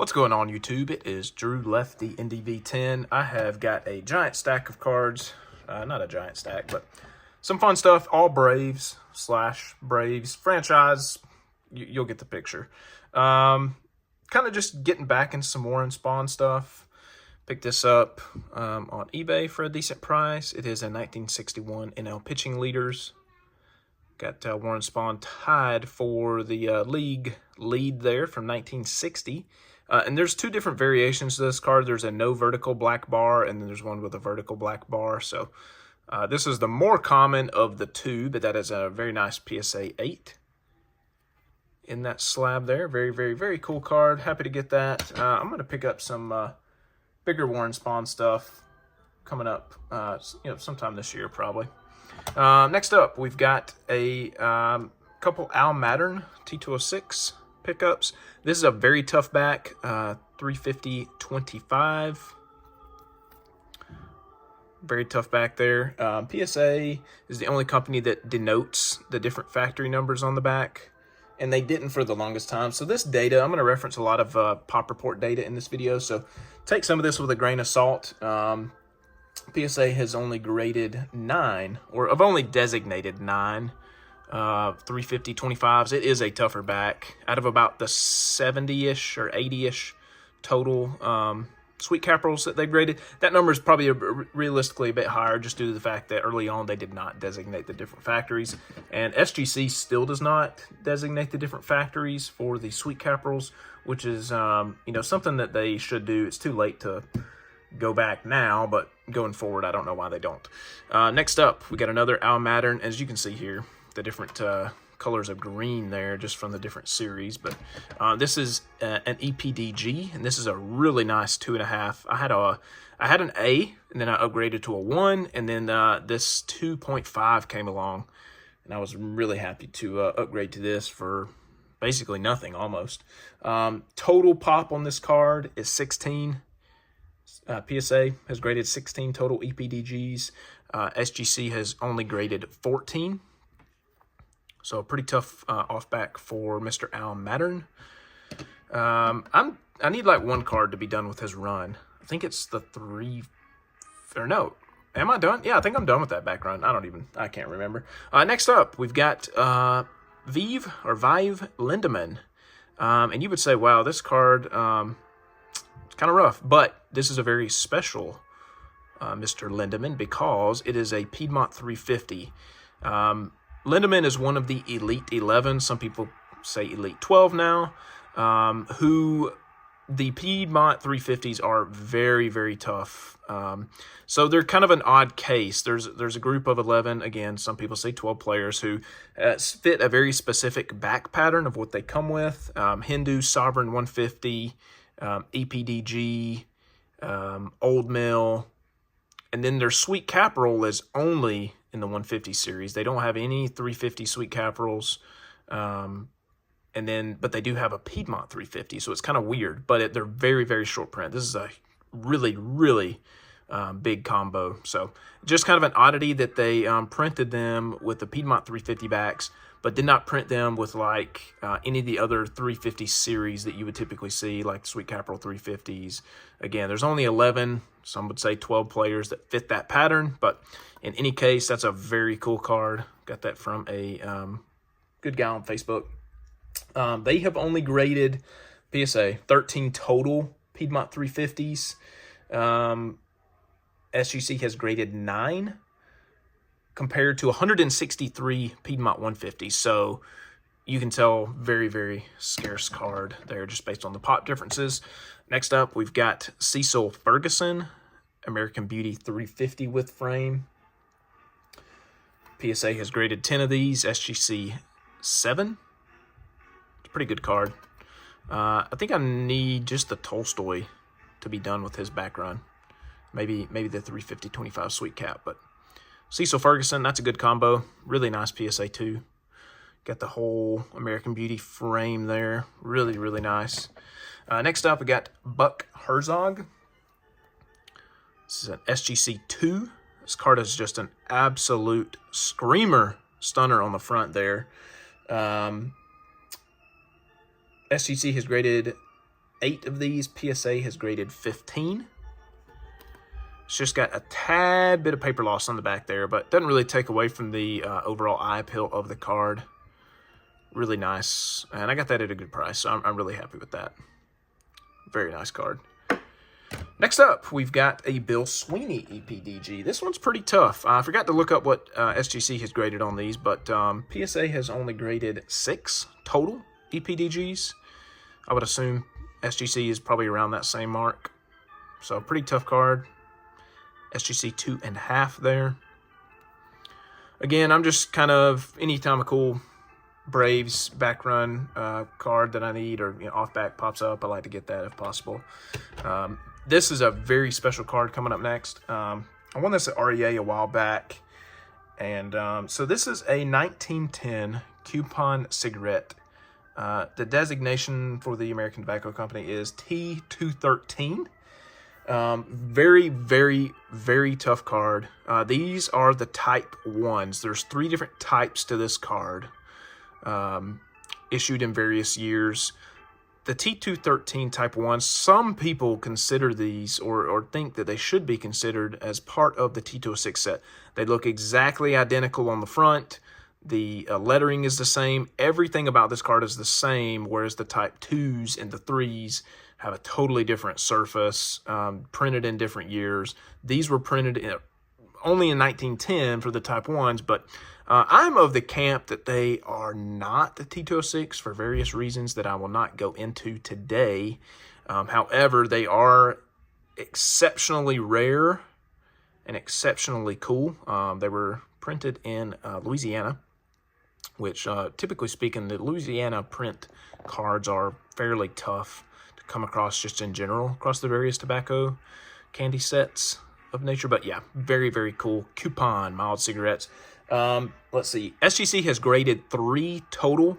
What's going on, YouTube? It is Drew Lefty NDV10. I have got a giant stack of cards. Not a giant stack, but some fun stuff. All Braves / Braves franchise. You'll get the picture. Kind of just getting back into some Warren Spahn stuff. Picked this up on eBay for a decent price. It is a 1961 NL Pitching Leaders. Got Warren Spahn tied for the league lead there from 1960. And there's two different variations to this card. There's a no vertical black bar, and then there's one with a vertical black bar. So this is the more common of the two, but that is a very nice PSA 8 in that slab there. Very, very, very cool card. Happy to get that. I'm going to pick up some bigger Warren Spahn stuff coming up, sometime this year probably. Next up, we've got a couple Al Mattern T206 pickups. This is a very tough back, 350/25. Very tough back there. PSA is the only company that denotes the different factory numbers on the back, and they didn't for the longest time. So this data, I'm going to reference a lot of Pop Report data in this video, so take some of this with a grain of salt. PSA has only graded 9, or I've only designated 9 350/25s. It is a tougher back. Out of about the 70-ish or 80-ish total sweet capitals that they graded, that number is probably realistically a bit higher, just due to the fact that early on they did not designate the different factories, and SGC still does not designate the different factories for the sweet capitals, which is something that they should do. It's too late to go back now, but going forward, I don't know why they don't. Next up, we got another Al Mattern. As you can see here, the different colors of green there, just from the different series. But this is an EPDG, and this is a really nice 2.5. I had an A, and then I upgraded to a 1, and then this 2.5 came along, and I was really happy to upgrade to this for basically nothing, almost. Total pop on this card is 16. PSA has graded 16 total EPDGs. SGC has only graded 14. So a pretty tough off back for Mr. Al Mattern. I need like one card to be done with his run. I think it's the 3, or no, am I done? Yeah, I think I'm done with that back run. I can't remember. Next up, we've got Vive Lindeman. And you would say, wow, this card, it's kind of rough, but this is a very special Mr. Lindeman because it is a Piedmont 350. Lindeman is one of the Elite 11. Some people say Elite 12 now. Who the Piedmont 350s are very, very tough. So they're kind of an odd case. There's a group of 11, again, some people say 12 players who fit a very specific back pattern of what they come with. Hindu Sovereign 150, EPDG, Old Mill, and then their sweet capital is only in the 150 series. They don't have any 350 sweet capitals, but they do have a Piedmont 350, so it's kind of weird, but they're very, very short print. This is a really, really big combo. So just kind of an oddity that they printed them with the Piedmont 350 backs, but did not print them with like any of the other 350 series that you would typically see, like Sweet Capital 350s. Again, there's only 11, some would say 12 players that fit that pattern, but in any case, that's a very cool card. Got that from a good guy on Facebook. They have only graded PSA 13 total Piedmont 350s. SGC has graded 9 compared to 163 Piedmont 150s. So you can tell very, very scarce card there just based on the pop differences. Next up, we've got Cecil Ferguson, American Beauty 350 with frame. PSA has graded 10 of these, SGC 7. It's a pretty good card. I think I need just the Tolstoy to be done with his back run. Maybe the 350/25 sweet cap, but Cecil Ferguson, that's a good combo. Really nice PSA 2. Got the whole American Beauty frame there. Really, really nice. Next up, we got Buck Herzog. This is an SGC 2. This card is just an absolute screamer stunner on the front there. SGC has graded 8 of these. PSA has graded 15. It's just got a tad bit of paper loss on the back there, but doesn't really take away from the overall eye appeal of the card. Really nice, and I got that at a good price, so I'm really happy with that. Very nice card. Next up, we've got a Bill Sweeney EPDG. This one's pretty tough. I forgot to look up what SGC has graded on these, but PSA has only graded 6 total EPDGs. I would assume SGC is probably around that same mark. So pretty tough card. SGC 2.5 there. Again, I'm just kind of, anytime a cool Braves back run card that I need, or off back pops up, I like to get that if possible. This is a very special card coming up next. I won this at REA a while back, and so this is a 1910 coupon cigarette. The designation for the American Tobacco Company is T213. Very, very, very tough card. These are the type 1s. There's 3 different types to this card, issued in various years. The T213 type 1, some people consider these or think that they should be considered as part of the T206 set. They look exactly identical on the front. The lettering is the same. Everything about this card is the same, whereas the type 2s and the 3s have a totally different surface, printed in different years. These were printed only in 1910 for the type 1s, but I'm of the camp that they are not the T206 for various reasons that I will not go into today. However, they are exceptionally rare and exceptionally cool. They were printed in Louisiana, which typically speaking, the Louisiana print cards are fairly tough to come across just in general across the various tobacco candy sets of nature. But yeah, very, very cool. Coupon mild cigarettes. Let's see. SGC has graded 3 total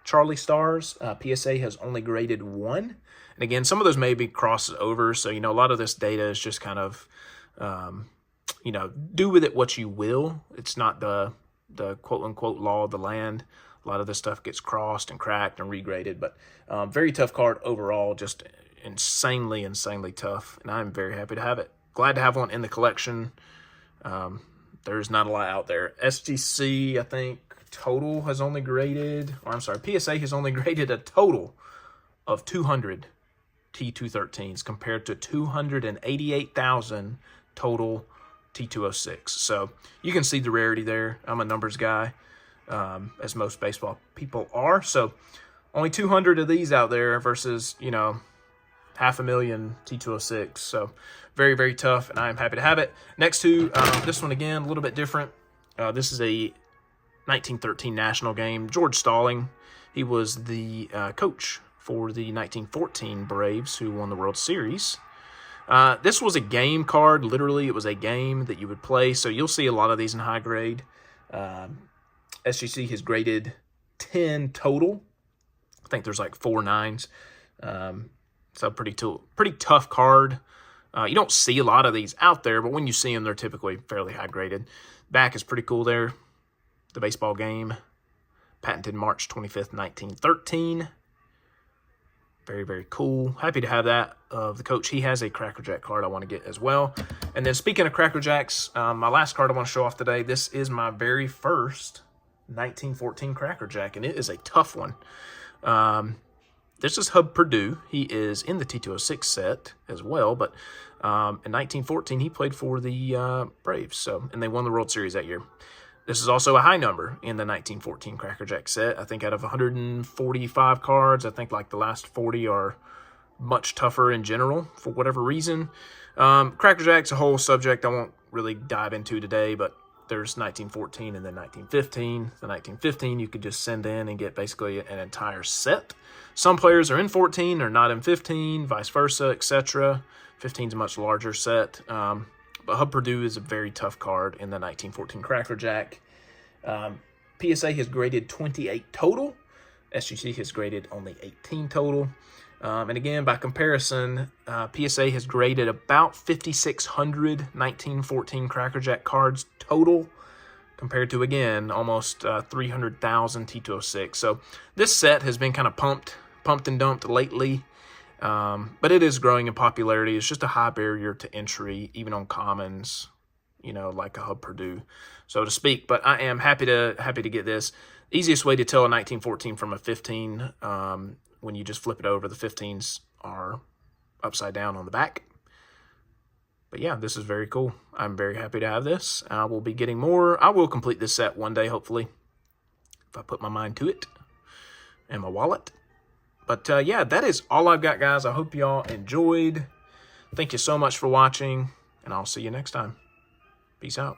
Charlie Stars. PSA has only graded 1. And again, some of those may be crosses over. So, a lot of this data is just kind of, do with it what you will. It's not the quote-unquote law of the land. A lot of this stuff gets crossed and cracked and regraded. But very tough card overall, just insanely, insanely tough. And I'm very happy to have it. Glad to have one in the collection. There's not a lot out there. SGC, I think, total has only graded, PSA has only graded a total of 200 T213s compared to 288,000 total T206. So you can see the rarity there. I'm a numbers guy, as most baseball people are. So only 200 of these out there versus, 500,000 T206. So very, very tough, and I'm happy to have it. Next to this one, again, a little bit different. This is a 1913 national game. George Stalling, he was the coach for the 1914 Braves, who won the World Series. This was a game card. Literally, it was a game that you would play. So you'll see a lot of these in high grade. SGC has graded 10 total. I think there's like 4 9s. So pretty tough card. You don't see a lot of these out there, but when you see them, they're typically fairly high graded. Back is pretty cool there. The baseball game, patented March 25th, 1913. Very, very cool. Happy to have that of the coach. He has a Cracker Jack card I want to get as well. And then speaking of Cracker Jacks, my last card I want to show off today, this is my very first 1914 Cracker Jack, and it is a tough one. This is Hub Purdue. He is in the T206 set as well, but in 1914, he played for the Braves, and they won the World Series that year. This is also a high number in the 1914 Cracker Jack set. I think out of 145 cards, I think like the last 40 are much tougher in general for whatever reason. Cracker Jack's a whole subject I won't really dive into today, but there's 1914 and then 1915. The 1915 you could just send in and get basically an entire set. Some players are in 14 or not in 15, vice versa, etc. 15 is a much larger set. But Hub Purdue is a very tough card in the 1914 Cracker Jack. PSA has graded 28 total. SGC has graded only 18 total. And again, by comparison, PSA has graded about 5,600 1914 Cracker Jack cards total, compared to, again, almost 300,000 T206. So this set has been kind of pumped and dumped lately. But it is growing in popularity. It's just a high barrier to entry, even on commons, like a Hub Purdue, so to speak. But I am happy to get this. Easiest way to tell a 1914 from a 15, when you just flip it over, the 15s are upside down on the back. But yeah, this is very cool. I'm very happy to have this. I will be getting more. I will complete this set one day, hopefully, if I put my mind to it and my wallet. But yeah, that is all I've got, guys. I hope y'all enjoyed. Thank you so much for watching, and I'll see you next time. Peace out.